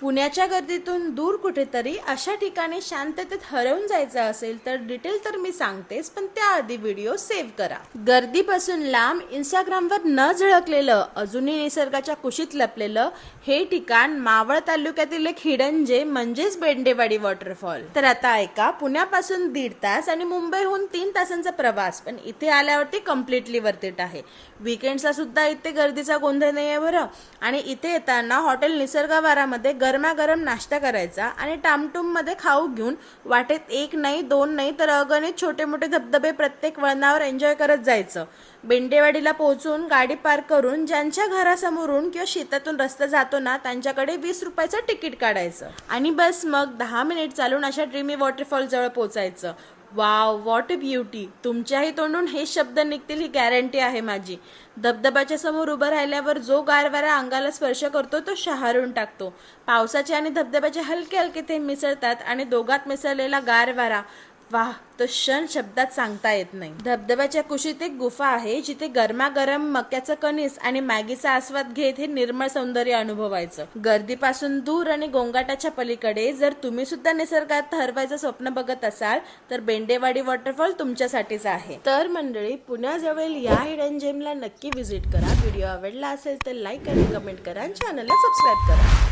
पुण्याच्या गर्दीतून दूर कुठेतरी अशा ठिकाणी शांततेत हरवून जायचं असेल तर डिटेल तर मी सांगतेच, पण त्याआधी व्हिडिओ सेव्ह करा. गर्दीपासून लांब इंस्टाग्रामवर न झळकलेलं, अजूनही निसर्गाच्या कुशीत लपलेलं हे ठिकाण मावळ तालुक्यातील एक हिडन जेम म्हणजेच बेंडेवाडी वॉटरफॉल. तर आता ऐका, पुण्यापासून 1.5 तास आणि मुंबईहून 3 तासांचा प्रवास, पण इथे आल्यावरती कम्प्लिटली वर्थ इट आहे. वीकेंडचा सुद्धा इथे गर्दीचा गोंधळ नाहीये बरं. आणि इथे येताना हॉटेल निसर्गवारामध्ये गरमागरम नाश्ता करायचा आणि टामटूम मध्ये खाऊ घेऊन वाटेत 1 नाही 2 नाही तर अगणित छोटे मोठे धबधबे प्रत्येक वळणावर एन्जॉय करत जायचं. बेंडेवाडीला पोहोचून गाडी पार्क करून ज्यांच्या घरासमोरून किंवा शेतातून रस्ता जातो ना त्यांच्याकडे 20 रुपयाचं तिकीट काढायचं आणि बस मग 10 मिनिट चालून अशा ड्रीमी वॉटरफॉल जवळ पोहोचायचं. Wow, what a beauty. तुमच्याही तोंडून हे शब्द निघतील ही गॅरंटी आहे माझी. धबधब्याच्या समोर उभं राहिल्यावर जो गारवारा अंगाला स्पर्श करतो तो शहारून टाकतो. पावसाचे आणि धबधब्याचे हलके हलके थेंब मिसळतात आणि दोघात मिसळलेला गारवारा, वाह, तो क्षण शब्दात सांगता येत नाही. धबधब्याच्या कुशीत एक गुफा आहे जिथे गरमागरम मक्याचं कणीस आणि मॅगीचा आस्वाद घेत हे निर्मळ सौंदर्य अनुभवायचं. गर्दीपासून दूर आणि गोंगाटाच्या पलीकडे जर तुम्ही सुद्धा निसर्गात हरवायचं स्वप्न बघत असाल तर बेंडेवाडी वॉटरफॉल तुमच्यासाठीच आहे. तर मंडळी, पुण्याजवळील या हिडन जेमला नक्की व्हिजिट करा. व्हिडिओ आवडला असेल तर लाईक आणि कमेंट करा आणि चॅनलला सबस्क्राईब करा.